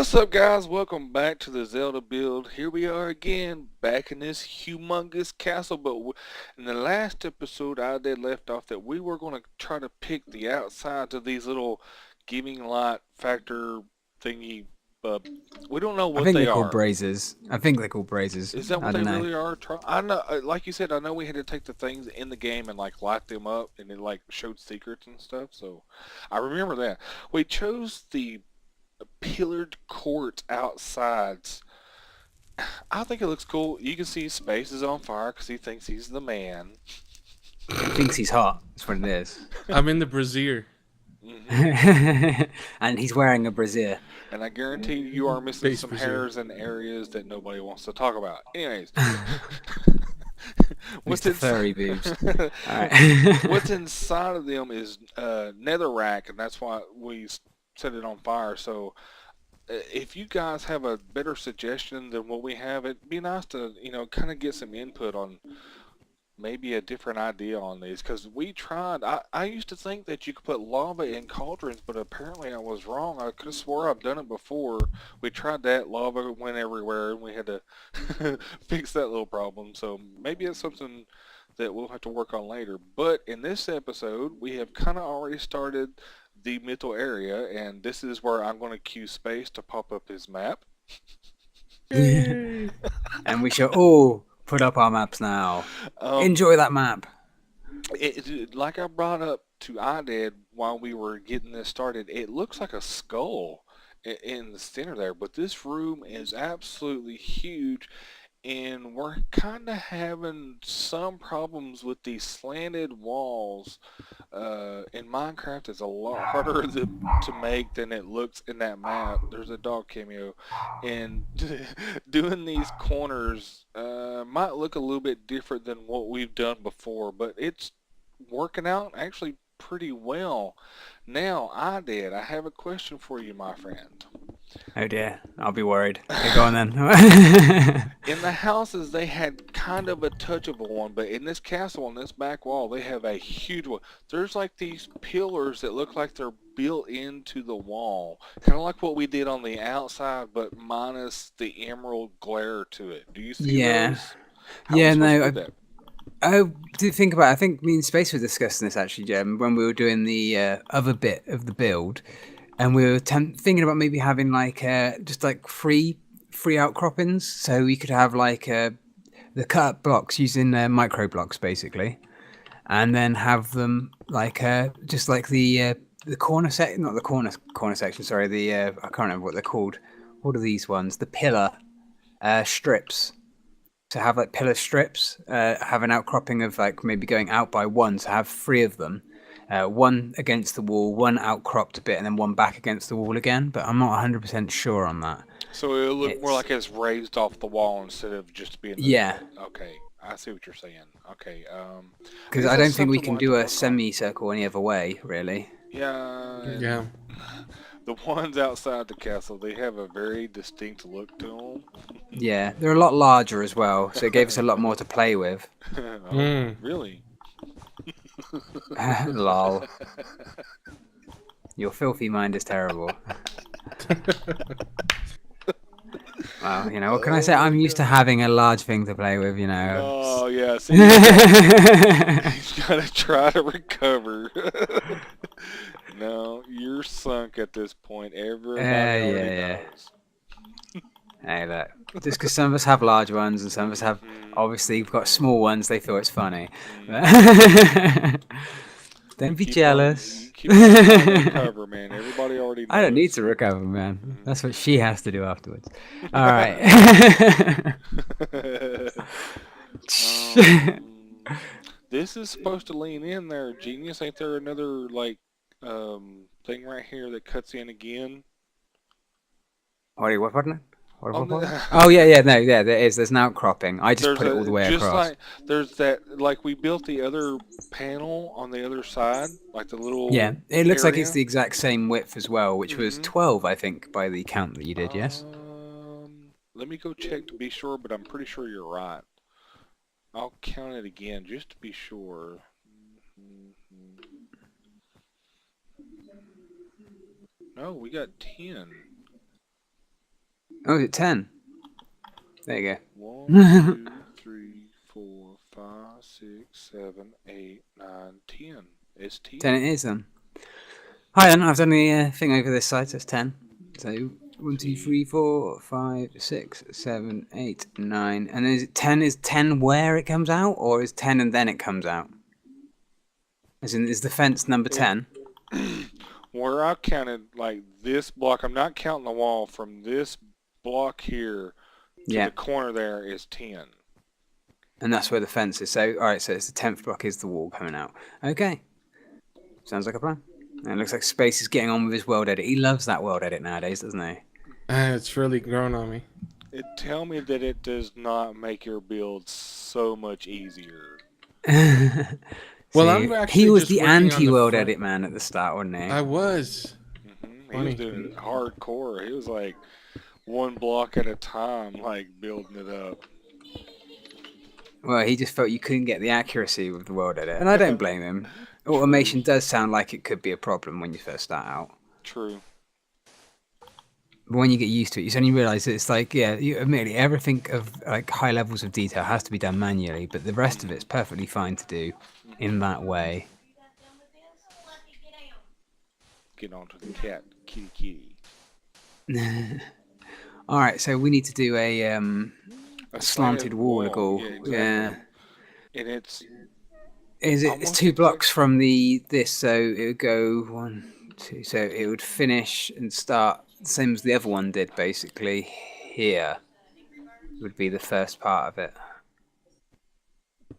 What's up, guys? Welcome back to the Zelda build. Here we are again, back in this humongous castle. But in the last episode, I did left off that we were going to try to pick the outsides of these little giving light factor thingy. Uh, we don't know I what think they they're called are. braziers. I think they're called braziers. Is that what I they don't know. really are? I know, like you said, I know we had to take the things in the game and like light them up, and it like showed secrets and stuff. So I remember that. We chose the pillared court outsides. I think it looks cool. You can see Space is on fire because he thinks he's the man. He thinks he's hot. That's what it is. I'm in the brazier. hmm And he's wearing a brazier. And I guarantee you are missing Space some brazier. hairs and areas that nobody wants to talk about. Anyways, what's Mr. inside? Furry boobs. Alright. What's inside of them is netherrack, and that's why we set it on fire. So if you guys have a better suggestion than what we have, it'd be nice to kind of get some input on maybe a different idea on these, because we tried. I used to think that you could put lava in cauldrons, but apparently I was wrong. I could have swore I've done it before. We tried that, lava went everywhere, and we had to fix that little problem. So maybe it's something that we'll have to work on later. But in this episode, we have kind of already started the middle area, and this is where I'm going to cue Space to pop up his map. Yay! And we shall all put up our maps now. Um, Enjoy that map. like I brought up to IDED while we were getting this started, it looks like a skull in the center there, but this room is absolutely huge, and we're kind of having some problems with these slanted walls. In Minecraft, it's a lot harder to make than it looks in that map. There's a dog cameo, and doing these corners might look a little bit different than what we've done before, but it's working out actually pretty well. Now, I have a question for you, my friend. Oh dear, I'll be worried. Okay, go on then. In the houses, they had kind of a touchable one, but in this castle, on this back wall, they have a huge one. There's like these pillars that look like they're built into the wall, kind of like what we did on the outside, but minus the emerald glare to it. Do you see Yeah. those? How are we Yeah, supposed no, to do that? I did think about it. I think me and Space were discussing this actually, Jem, when we were doing the other bit of the build, and we were thinking about maybe having like just like free outcroppings, so we could have like the cut blocks using MicroBlocks basically, and then have them like just like the corner not the corner section. Sorry, the I can't remember what they're called. What are these ones? The pillar strips, to have like pillar strips, have an outcropping of like maybe going out by one, so have three of them, one against the wall, one outcropped a bit, and then one back against the wall again. But I'm not 100% sure on that. So it'll look more It's like it's raised off the wall instead of just being the. yeah, Okay, I see what you're saying. Okay, I because guess I that's don't think we something we'll can have to do a work on. semicircle any other way, really. Yeah, Yeah. and the ones outside the castle, they have a very distinct look to Yeah, they're a lot larger as well, so it gave us a lot more to play with. them. Oh, Mm. really? Lol. Your filthy mind is terrible. Well, what can I say? Oh my I'm used to god. having a large thing to play with, Oh yeah, see, he's gotta try to recover. No, you're sunk at this point. Everybody already Yeah. knows. Hey, look. Just because some of us have large ones and some of us have, Mhm, obviously, we've got mhm, small ones, they feel it's funny. mhm. Don't be You jealous. keep on trying to recover, man. Everybody already I don't need knows. to recover, man. That's what Mhm. she has to do afterwards. All right. um, this is supposed to lean in there, genius. Ain't there another like thing right here that cuts in again? What, pardon? On What? the Oh, yeah, no, yeah, there is. There's an outcropping. I just there's put it all the a way just across. like there's that like we built the other panel on the other side, like the Yeah, little it looks like it's area. the exact same width as well, which was hmm 12, I think, by the count that you did, yes? Let me go check to be sure, but I'm pretty sure you're right. I'll count it again just to be sure. Mhm. No, we got 10. Oh, is it 10? There you One, go. 2, 3, 4, 5, 6, 7, 8, 9, 10. It's 10 10. it is then. Hi then, I've done the thing over this side, so it's 10. So 1, 2, 3, 4, 5, 6, 7, 8, 9. And is it 10? Is 10 where it comes out, or is 10 and then it comes out? As in, is the fence number 10? Where I counted like this block, I'm not counting the wall, from this block here to the corner there is 10. And that's where the fence is. So, alright, so it's the 10th block is the wall coming out. Okay. Sounds like a plan. And it looks like Space is getting on with his world edit. He loves that world edit nowadays, doesn't he? It's really grown on me. Tell me that it does not make your build so much easier. Well, I'm actually he was just the working on the anti-world front. edit man at the start, wasn't he? I was. He was doing it hardcore. He was like one block at a time, like building it up. Well, he just felt you couldn't get the accuracy with the world edit, and I don't blame him. Automation does sound like it could be a problem when you first start out. True. But when you get used to it, you suddenly realise that it's like, yeah, admittedly, everything of like high levels of detail has to be done manually, but the rest of it's perfectly fine to do in that way. Get on to the cat, kitty. All right, so we need to do a slanted wall. Yeah, exactly. Yeah. And it's 2 blocks from this, so it would go 1, 2. So it would finish and start the same as the other one did, basically. Here would be the first part of it. I'm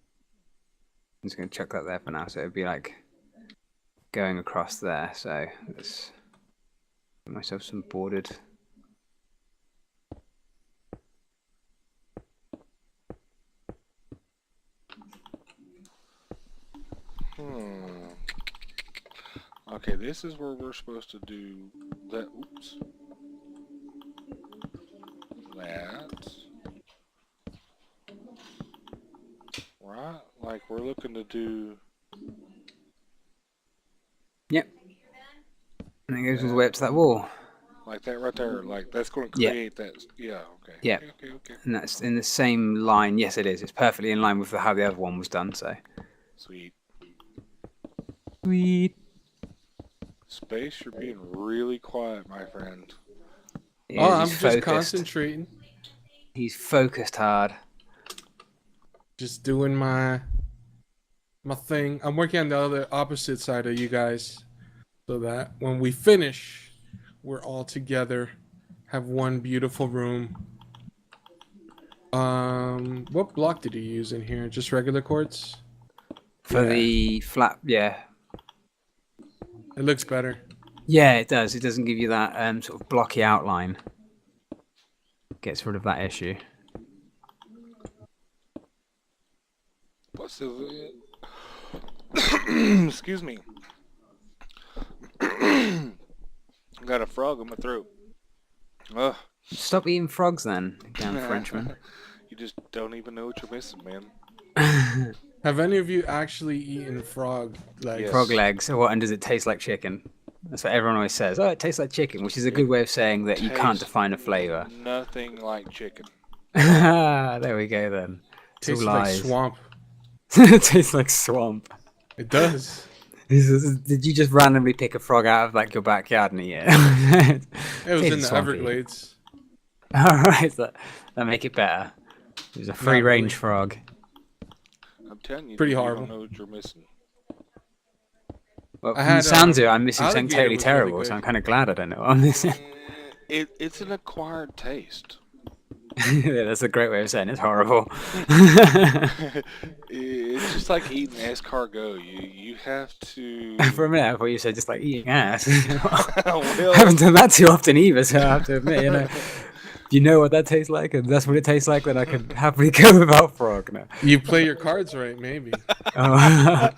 just going to chuck that there for now. So it would be like going across there. So let's get myself some bordered. Okay, this is where we're supposed to do that. Oops. That. Right? Like we're looking to do. Yep. And it goes all the way up to that wall. Like that right there. Like that's going to create that. Yeah, okay. Yeah. Okay. And that's in the same line. Yes, it is. It's perfectly in line with how the other one was done, so. Sweet. Space, you're being really quiet, my friend. Yeah, I'm just concentrating. He's focused hard. Just doing my thing. I'm working on the other opposite side of you guys, so that when we finish, we're all together, have one beautiful room. What block did you use in here? Just regular quartz? For the flat, yeah. It looks better. Yeah, it does. It doesn't give you that sort of blocky outline. Gets rid of that issue. What's the... Excuse me. Got a frog in my throat. Ugh. Stop eating frogs then, damn Frenchman. You just don't even know what you're missing, man. Have any of you actually eaten frog legs? Yes. Frog legs. So what? And does it taste like chicken? That's what everyone always says. Oh, it tastes like chicken, which is a good way of saying that you can't define a flavor. Nothing like chicken. There we go then. Tastes like swamp. It tastes like swamp. It does. Did you just randomly pick a frog out of like your backyard and eat it? It was in the Everglades. All right, that make it better. It was a free-range frog. I'm telling you, pretty you horrible. Don't know what you're missing. Well, from the sounds of it, I'm missing something totally terrible, really, so I'm kind of glad I don't know what I'm missing. It's an acquired taste. Yeah, that's a great way of saying it's horrible. It's just like eating escargot. You have to. For a minute, I thought you said just like eating ass. Well, I haven't done that too often either, so I have to admit, you know what that tastes like, and that's what it tastes like, then I can happily go without frog now. You play your cards right, maybe. Oh.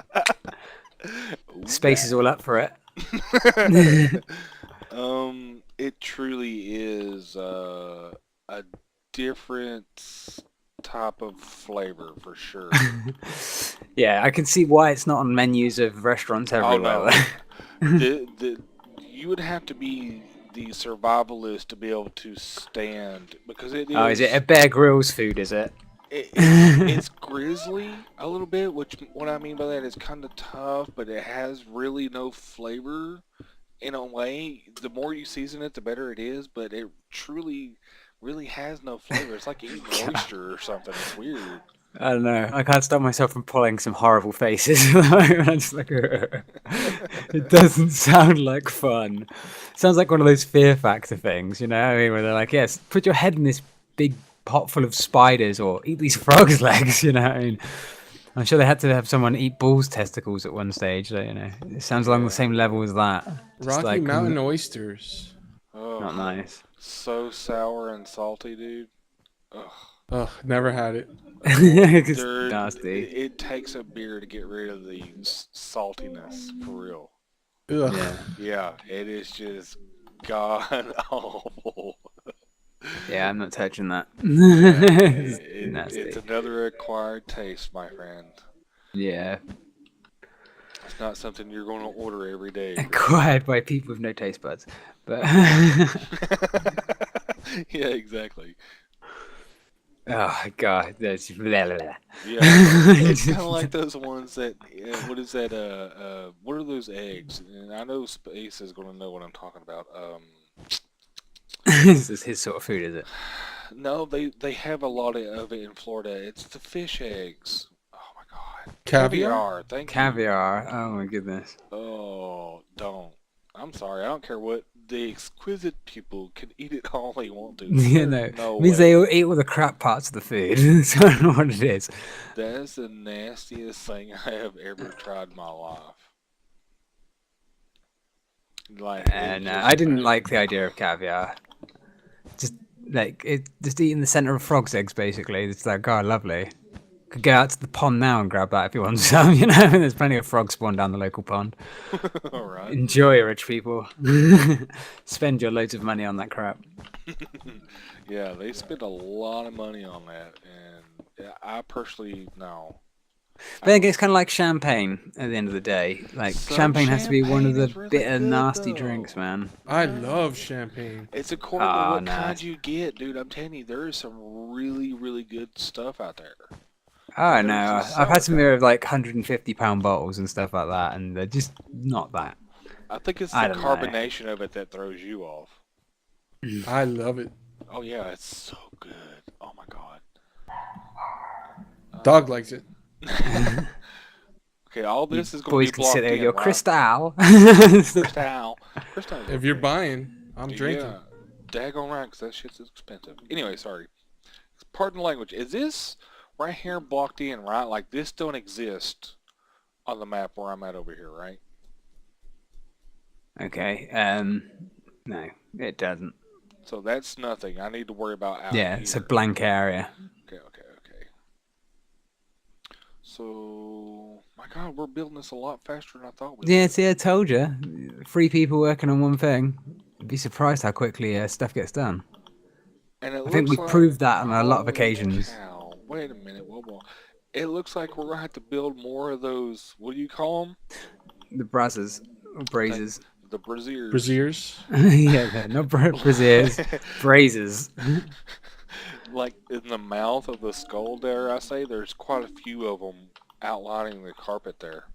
Space is all up for it. It truly is a different type of flavor for sure. Yeah, I can see why it's not on menus of restaurants everywhere. Oh, no. You would have to be the survivalist to be able to stand because it is. Oh, is it a Bear Grylls food? Is it? It's grizzly a little bit, which what I mean by that is kind of tough, but it has really no flavor in a way. The more you season it, the better it is, but it truly really has no flavor. It's like eating an oyster or something. It's weird. I don't know. I can't stop myself from pulling some horrible faces. I'm just like, it doesn't sound like fun. It sounds like one of those Fear Factor things, you know? I mean, where they're like, yes, put your head in this big pot full of spiders or eat these frogs' legs, you know? I mean, I'm sure they had to have someone eat bulls' testicles at one stage, so, you know? It sounds along the same level as that. Just Rocky like, Mountain oysters. Oh, not nice. so sour and salty, dude. Ugh. Ugh, never had it. It's Dude, nasty. it takes a beer to get rid of the saltiness, for real. Ugh. Yeah. Yeah, it is just god awful. Yeah, I'm not touching that. It's Nasty. it's another acquired taste, my friend. Yeah. It's not something you're going to order every day. Acquired by people with no taste buds. But Yeah, exactly. oh god, that's blah, blah, blah. Yeah, it's kind of like those ones that. What is that? What are those eggs? And I know Space is going to know what I'm talking about. This is his sort of food, is it? No, they have a lot of it in Florida. It's the fish eggs. Oh my god. Caviar? Thank you. Caviar. Oh my goodness. Oh, don't. I'm sorry. I don't care what the exquisite people can eat it all they want to. You There's know, no means way. they all eat all the crap parts of the food. So I don't know what it is. That is the nastiest thing I have ever tried in my life. Like, And I didn't like the idea of caviar. Just like it, just eating the center of frog's eggs, basically. It's like, God, lovely. Could go out to the pond now and grab that if you want some. You know, there's plenty of frogs spawn down the local pond. all right. Enjoy, rich people. Spend your loads of money on that crap. Yeah, they spend a lot of money on that, and I personally no. But I think it's kind of like champagne at the end of the day. Like, Some champagne has to be one of champagne the is really bitter, good, nasty though. drinks, man. I love champagne. It's according to Ah, what nah. kind you get, dude. I'm telling you, there is some really, really good stuff out there. Oh, There's no. just I've had some some of like 150-pound bottles and stuff like that, and they're just not that. I think it's I the don't know. carbonation of it that throws you off. I love it. Oh yeah, it's so good. Oh my god. Dog likes it. Okay, all this is going Boys to be can blocked sit there in, and go, right? Crystal. Crystal. Crystal. If you're buying, I'm drinking. Yeah, daggone right, because that shit's expensive. Anyway, sorry. Pardon the language. Is this right here blocked in, right? Like, this don't exist on the map where I'm at over here, right? Okay. No, it doesn't. So that's nothing. I need to worry about out Yeah, here. it's a blank area. Okay. So, my God, we're building this a lot faster than I thought we Yeah, would. see, I told you. 3 people working on one thing. You'd be surprised how quickly stuff gets done. And it I think looks we've proved that on a lot of Holy occasions. cow. Wait a minute. Whoa. It looks like we're going to have to build more of those, what do you call them? The brazzers. Or brazers. The braziers. Braziers. Yeah, not braziers. Brazers. Like in the mouth of the skull, dare I say, there's quite a few of them outlining the carpet there.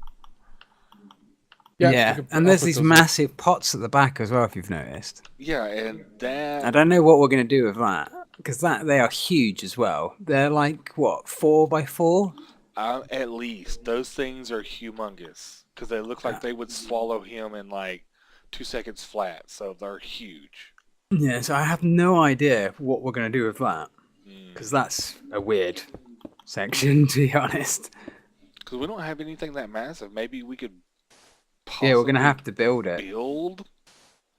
Yeah, and there's these massive pots at the back as well, if you've noticed. Yeah, and that... I don't know what we're going to do with that, because they are huge as well. They're like, what, 4x4? At least. Those things are humongous. Because they look like they would swallow him in like 2 seconds flat. So they're huge. Yeah, so I have no idea what we're going to do with that. Because that's a weird section, to be honest. Because we don't have anything that massive. Maybe we could Yeah, we're going to possibly have to build it. build?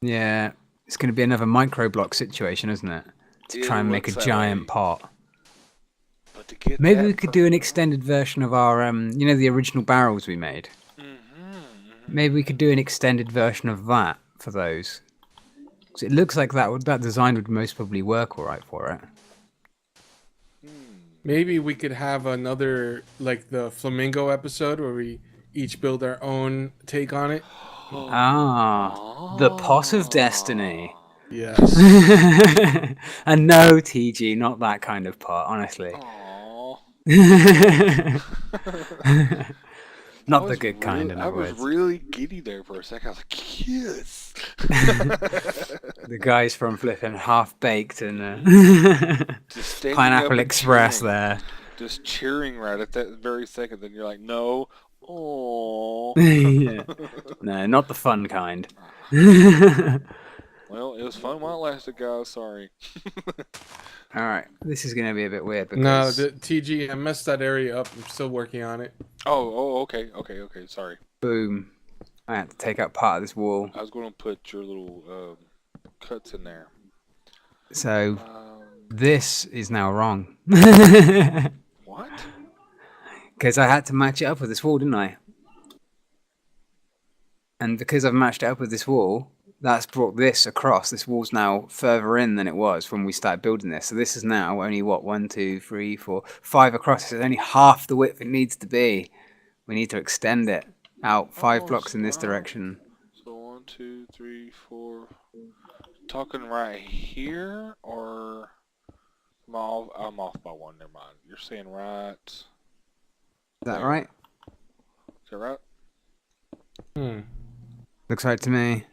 Yeah, it's going to be another MicroBlock situation, isn't it? To try and make a looks that giant way. pot. But to get Maybe that we could do an extended version of our, you know, the original barrels we made. Maybe we could do an extended version of that for those. 'Cause it looks like that design would most probably work all right for it. Maybe we could have another, like the Flamingo episode where we each build our own take on it. Ah, the pot of destiny. Yes. And no, TG, not that kind of part, honestly. Aww. Not the good kind, in I other was words. really giddy there for a second. I was like, yes. The guys from flipping Half Baked and Just standing up Pineapple and Express cheering. there. Just cheering right at that very second. Then you're like, no. Oh. Yeah. No, not the fun kind. Well, it was fun while it lasted, guys. Sorry. All right, this is going to be a bit weird No, because the TG, I messed that area up. I'm still working on it. Okay. Sorry. boom, I had to take out part of this wall. I was going to put your little cuts in there. So Um, this is now wrong. what? Because I had to match it up with this wall, didn't I? And because I've matched it up with this wall, that's brought this across. This wall's now further in than it was when we started building this. So this is now only, what, 1, 2, 3, 4, 5 across. It's only half the width it needs to be. We need to extend it out 5 blocks in this direction. So 1, 2, 3, 4. Talking right here, or I'm off by 1. Never mind. You're saying right. Is that there. right? Is that right? Looks right to me.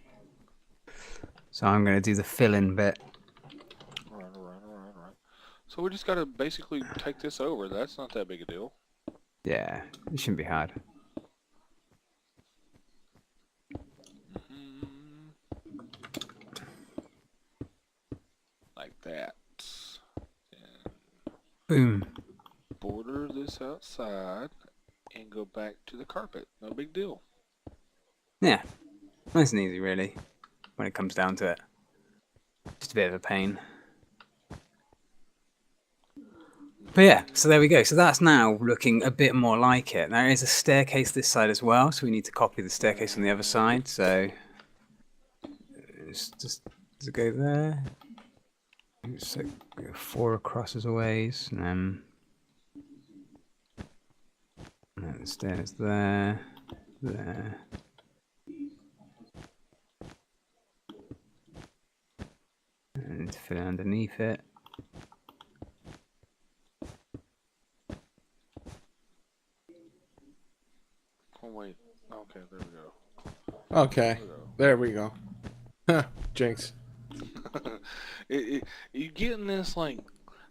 So I'm going to do the fill-in bit. All right. So we just got to basically take this over. That's not that big a deal. Yeah, it shouldn't be hard. Like that. And Boom. border this outside and go back to the carpet. No big deal. Yeah, nice and easy, really, when it comes down to it. Just a bit of a pain. But yeah, so there we go. So that's now looking a bit more like it. There is a staircase this side as well, so we need to copy the staircase on the other side. So just to go there. Just like 4 across as a ways, and then the stairs there. And fill it underneath it. Oh wait. Okay, there we go. Okay, there we go. Jinx. You get in this like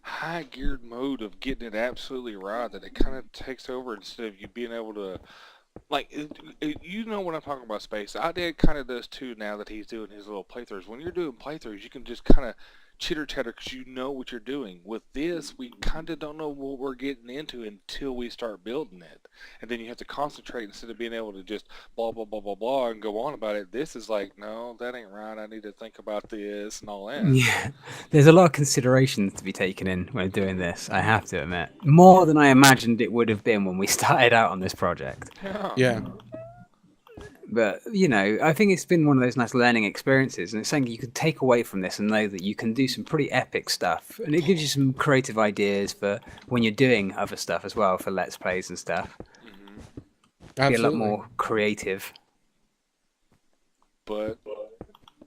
high geared mode of getting it absolutely right that it kind of takes over instead of you being able to like you know what I'm talking about, Space. IDED kind of does too now that he's doing his little playthroughs. When you're doing playthroughs, you can just kind of chitter chatter because you know what you're doing. With this, we kind of don't know what we're getting into until we start building it, and then you have to concentrate instead of being able to just blah blah blah blah blah and go on about it. This is like, no, that ain't right. I need to think about this and all that. Yeah, there's a lot of considerations to be taken in when doing this, I have to admit. More than I imagined it would have been when we started out on this project. Yeah. But, you know, I think it's been one of those nice learning experiences, and it's something you can take away from this and know that you can do some pretty epic stuff. And it gives you some creative ideas for when you're doing other stuff as well, for Let's Plays and stuff. Absolutely. Be a lot more creative. But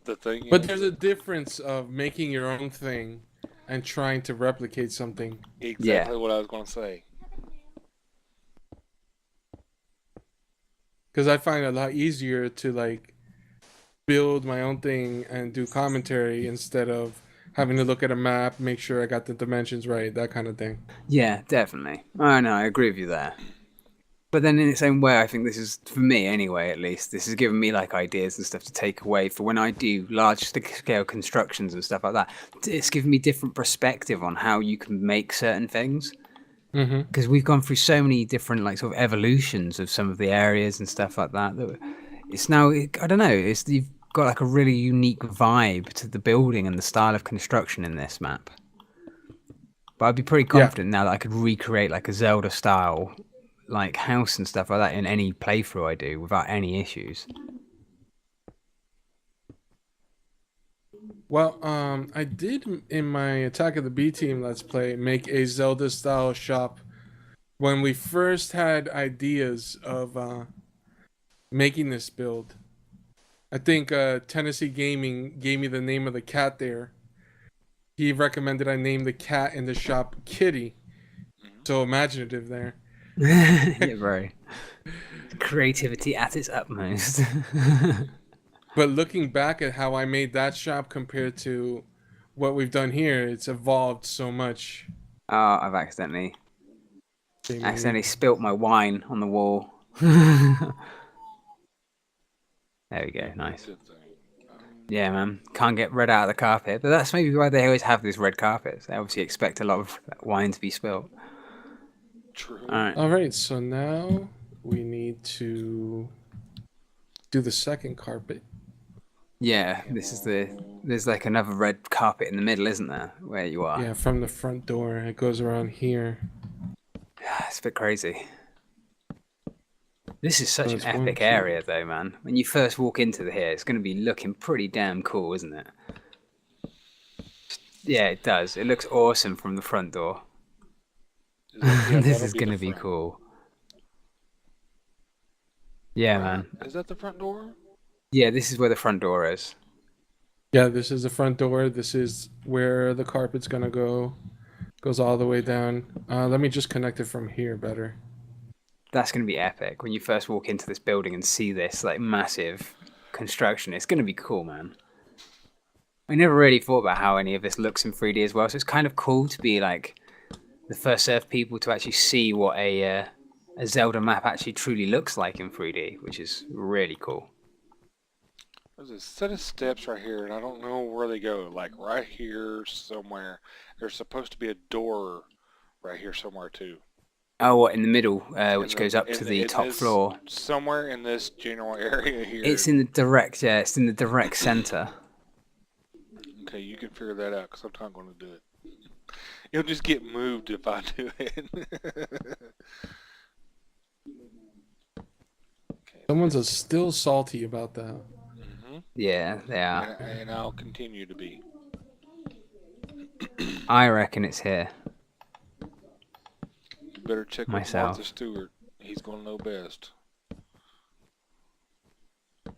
the thing But is, there's a difference of making your own thing and trying to replicate something. exactly what I was going to say. Because I find it a lot easier to like build my own thing and do commentary instead of having to look at a map, make sure I got the dimensions right, that kind of thing. Yeah, definitely. I know, I agree with you there. But then in its own way, I think this is, for me anyway, at least, this has given me like ideas and stuff to take away for when I do large scale constructions and stuff like that. It's given me different perspective on how you can make certain things. Because we've gone through so many different like sort of evolutions of some of the areas and stuff like that. It's now, I don't know, you've got like a really unique vibe to the building and the style of construction in this map. But I'd be pretty confident now that I could recreate like a Zelda style like house and stuff like that in any playthrough I do without any issues. Well, I did in my Attack of the B Team Let's Play make a Zelda style shop when we first had ideas of making this build. I think Tennessee Gaming gave me the name of the cat there. He recommended I name the cat in the shop Kitty. So imaginative there. Yeah, bro. Creativity at its utmost. But looking back at how I made that shop compared to what we've done here, it's evolved so much. Oh, I've accidentally Jamie. spilt my wine on the wall. There we go, nice. Good thing. Yeah, man. Can't get red out of the carpet, but that's maybe why they always have these red carpets. They obviously expect a lot of wine to be spilt. True. All right, so now we need to do the second carpet. Yeah, there's like another red carpet in the middle, isn't there? Where you are. Yeah, from the front door. It goes around here. It's a bit crazy. This is such So an it's one, epic two. area, though, man. When you first walk into here, it's going to be looking pretty damn cool, isn't it? Yeah, it does. It looks awesome from the front door. Yeah, This that'll is be going to the be front. cool. Yeah, man. Is that the front door? Yeah, this is where the front door is. Yeah, this is the front door. This is where the carpet's gonna go. Goes all the way down. Let me just connect it from here better. That's going to be epic. When you first walk into this building and see this like massive construction, it's going to be cool, man. I never really thought about how any of this looks in 3D as well, so it's kind of cool to be like the first set of people to actually see what a Zelda map actually truly looks like in 3D, which is really cool. There's a set of steps right here, and I don't know where they go. Like right here somewhere. There's supposed to be a door right here somewhere too. Oh, what, in the middle, which In goes up in to the top this- floor. Somewhere in this general area here. It's in the direct, yeah, it's in the direct center. Okay, you can figure that out because I'm not going to do it. It'll just get moved if I do it. Okay, Someone's still salty about that. Yeah, they are. and I'll continue to be. I reckon it's here. You better check Myself. with Martha Stewart. He's going to know best.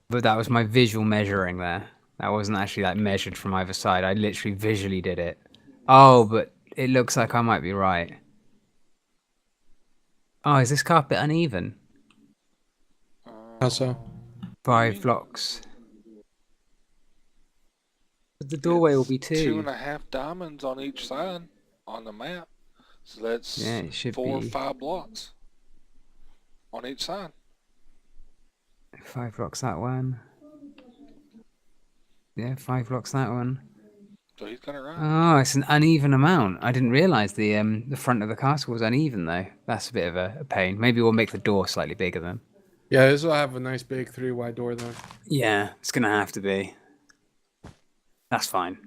But that was my visual measuring there. That wasn't actually like measured from either side. I literally visually did it. Oh, but it looks like I might be right. Oh, is this carpet uneven? How so? 5 blocks. But the doorway will be 2. 2.5 diamonds on each side on the map. So that's Yeah, it should 4 or be 5 blocks on each side. 5 blocks that one. Yeah, 5 blocks that one. So he's got it right. Oh, it's an uneven amount. I didn't realise the front of the castle was uneven though. That's a bit of a pain. Maybe we'll make the door slightly bigger then. Yeah, this will have a nice big 3-wide door then. Yeah, it's gonna have to be. That's fine.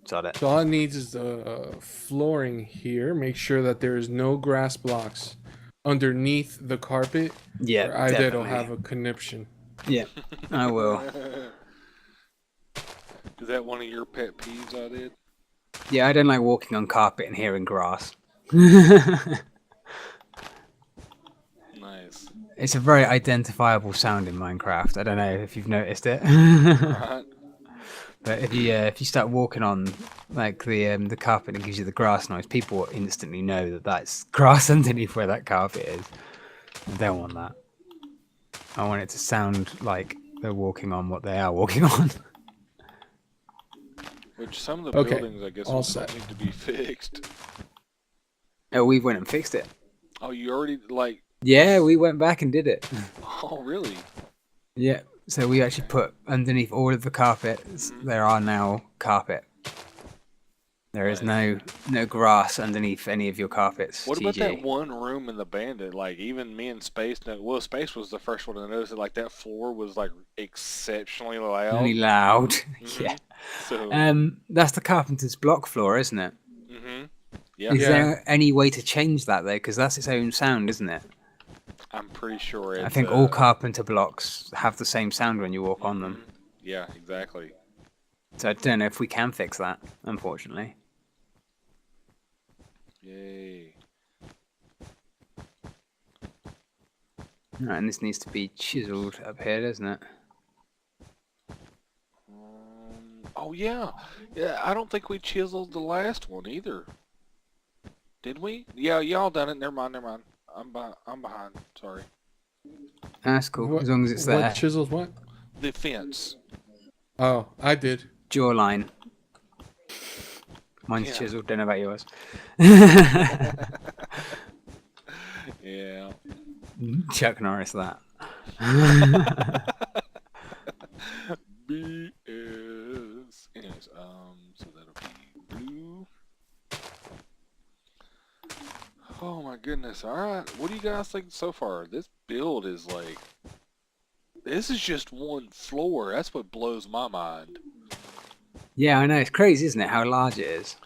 Got it. So all it needs is the flooring here. Make sure that there is no grass blocks underneath the carpet. Yeah, or IDED will definitely. have a conniption. Yeah, I will. Is that one of your pet peeves, I did? Yeah, I don't like walking on carpet and hearing grass. Nice. It's a very identifiable sound in Minecraft. I don't know if you've noticed it. Right. But if you start walking on like the carpet and it gives you the grass noise, people instantly know that that's grass underneath where that carpet is. I don't want that. I want it to sound like they're walking on what they are walking on. Which some of the Okay, buildings, I guess, all will set. need to be fixed. Oh, we went and fixed it. Oh, you already, like, Yeah, we went back and did it. oh, really? Yeah. So we actually put underneath all of the carpets, there are now carpet. There is no grass underneath any of your carpets. What about GG. that one room in the Bandit? Like, even me and Space, well, Space was the first one to notice that, like, that floor was, like, exceptionally loud. Really loud. Mhm. Yeah. So, That's the Carpenter's block floor, isn't it? yeah, Is Yeah. there any way to change that though? Because that's its own sound, isn't it? I'm pretty sure it's... I think all Carpenter blocks have the same sound when you walk on them. Yeah, exactly. So I don't know if we can fix that, unfortunately. Yay. Right, and this needs to be chiseled up here, doesn't it? Oh yeah, yeah. I don't think we chiseled the last one either. Did we? Yeah, y'all done it. Never mind. Never mind. I'm behind. Sorry. That's cool, as long as it's What there. chisels? What? The fence. Oh, I did. Jawline. Mine's Yeah. chiseled. Don't know about yours. Yeah. Chuck Norris, that. BS. Anyways, so that'll be blue. Oh my goodness. Alright. What do you guys think so far? This build is like... This is just one floor. That's what blows my mind. Yeah, I know. It's crazy, isn't it? How large it is.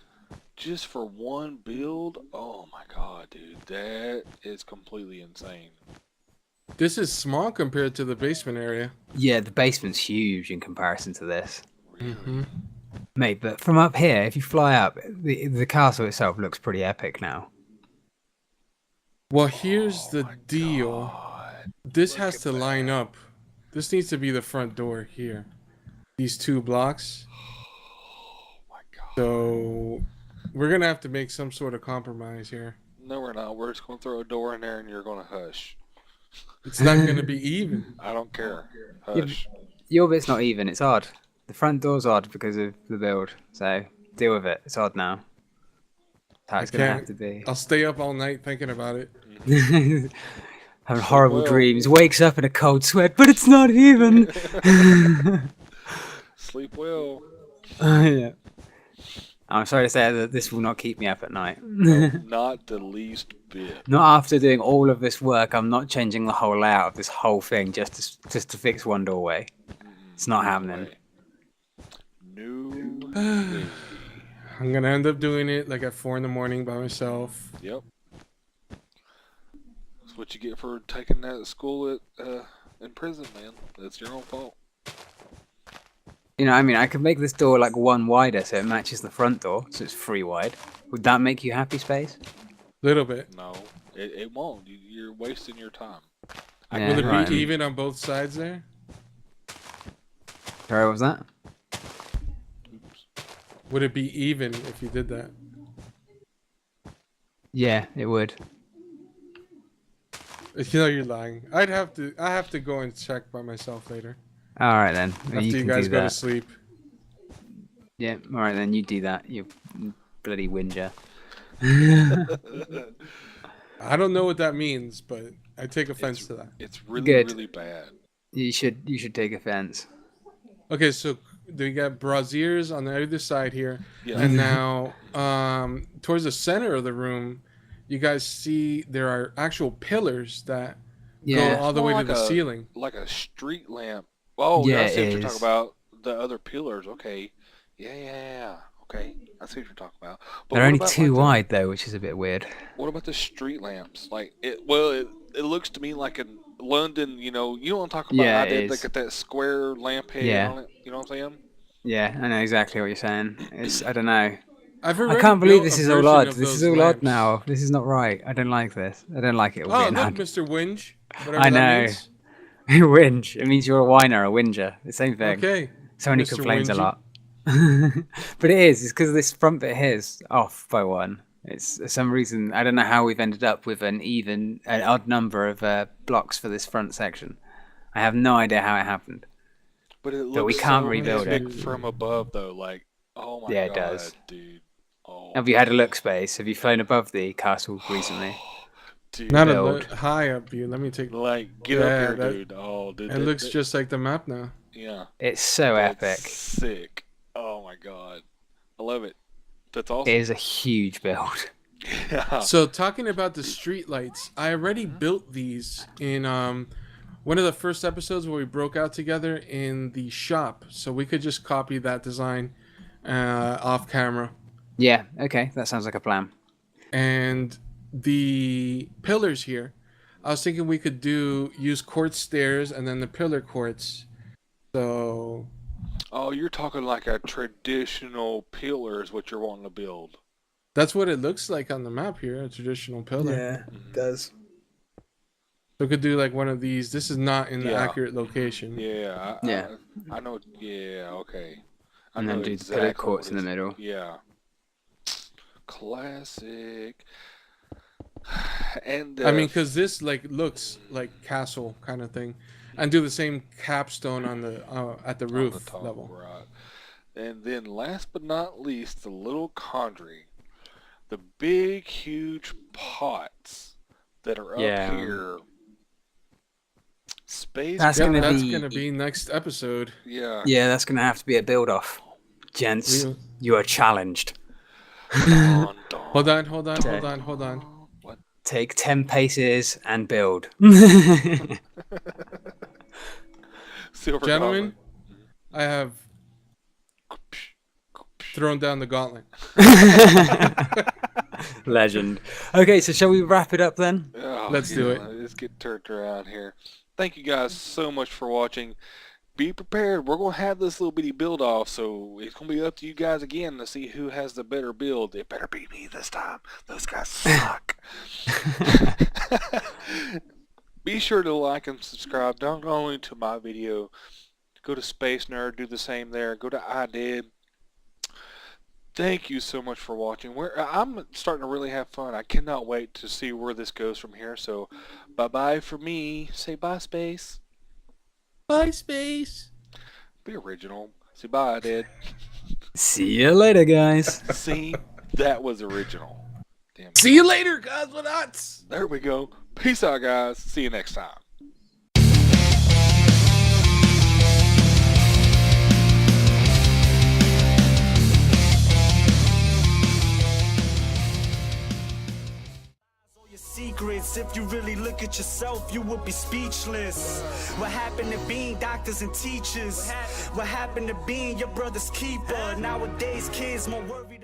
Just for one build? Oh my god, dude. That is completely insane. This is small compared to the basement area. Yeah, the basement's huge in comparison to this. Really? Mm-hmm. Mate, but from up here, if you fly up, the castle itself looks pretty epic now. Well, here's the my deal. God. This Look has at to line that. up. This needs to be the front door here. These 2 blocks. Oh my god. So we're going to have to make some sort of compromise here. No, we're not. We're just going to throw a door in there and you're going to hush. It's not going to be even. I don't care. Yeah, Hush. Your bit's not even. It's odd. The front door's odd because of the build. So deal with it. It's odd now. That's how it's going to have to be. I'll stay up all night thinking about it. Having horrible well. dreams. Wakes up in a cold sweat, but it's not even. Sleep well. Yeah. I'm sorry to say that this will not keep me up at night. No, not the least bit. Not after doing all of this work. I'm not changing the whole layout of this whole thing just to fix one doorway. It's not happening. No way. I'm going to end up doing it like at 4 in the morning by myself. Yep. That's what you get for taking that at school in prison, man. That's your own fault. You know, I mean, I could make this door like 1 wider so it matches the front door, so it's 3 wide. Would that make you happy, Space? Little bit. No, it won't. You're wasting your time. Yeah, Will it right. be even on both sides there? Sorry, what was that? Oops. Would it be even if you did that? Yeah, it would. You know you're lying. I have to go and check by myself later. All right then. After you you can guys do go to that. sleep. Yeah. All right then. You do that. You bloody whinger. I don't know what that means, but I take offense to that. It's really, Good. really bad. You should take offense. Okay, so we got braziers on the other side here, Yeah. and now towards the center of the room, you guys see there are actual pillars that Yeah. go all the More way like to the a- ceiling. Like a street lamp. Oh, Yeah, I see what it you're is. talking about. The other pillars. Okay. Yeah. Okay. I see what you're talking about. But They're what only about, 2 like, wide though, which is a bit weird. What about the street lamps? Like it. Well, it looks to me like in London. You know what I'm talking about? Yeah, I it did. is. Like at that square lamp head Yeah. on it. You know what I'm saying? Yeah, I know exactly what you're saying. It's I don't know. I've I already can't believe built this a is all version odd. of This those is all lamps. odd now. This is not right. I don't like this. I don't like it all Oh, being look, odd. Mr. Winge. Whatever I that know. means. Whinge. It means you're a whiner, a whinger. The same thing. Okay. Someone who Mr. complains a Whingy. lot. But it is. It's because this front bit here is off by 1. It's for some reason. I don't know how we've ended up with an odd number of blocks for this front section. I have no idea how it happened. But it looks But we can't so rebuild it. epic from above, though. Like, oh my Yeah, it god, does. dude. Oh, Have you had a look, Space? Have you flown above the castle recently? dude. Not a Build. high up view. Let me take. Like, get Yeah, up here, that- dude. Oh, dude. It looks just like the map now. Yeah. It's so That's epic. sick. Oh my god. I love it. That's awesome. It is a huge build. Yeah. So talking about the street lights, I already built these in one of the first episodes where we broke out together in the shop. So we could just copy that design off camera. Yeah, okay. That sounds like a plan. And the pillars here, I was thinking we could use quartz stairs and then the pillar quartz. So Oh, you're talking like a traditional pillar is what you're wanting to build. that's what it looks like on the map here, a traditional pillar. it does. So we could do like one of these. This is not in the Yeah. accurate location. Yeah. Yeah. I know. Yeah. Okay. And then do the pillar courts in the middle. Yeah. Classic. And I mean, because this like looks like castle kind of thing, and do the same capstone on the at the roof top, level. right. And then last but not least, the little conjuring, the big, huge pots that are up here. Space. That's gonna be next episode. Yeah. Yeah, that's gonna have to be a build off, gents. You are challenged. Hold on. Hold on. What? Take 10 paces and build. Silver Gentlemen, Goblin. I have thrown down the gauntlet. Legend. Okay, so shall we wrap it up then? Oh, Let's do it. Let's get turned around here. Thank you guys so much for watching. Be prepared. We're going to have this little bitty build off, so it's going to be up to you guys again to see who has the better build. It better be me this time. Those guys suck. Be sure to like and subscribe, not only to my video. Go to SpaceNerd, do the same there. Go to IDED. Thank you so much for watching. I'm starting to really have fun. I cannot wait to see where this goes from here. So, bye-bye for me. Say bye, Space. Bye, Space. Be original. Say bye, IDED. See you later, guys. See? That was original. Damn. See you later, Cosmonauts. There we go. Peace out, guys. See you next time. Secrets. If you really look at yourself, you would be speechless. What happened to being doctors and teachers? What happened to being your brother's keeper? Nowadays, kids more worried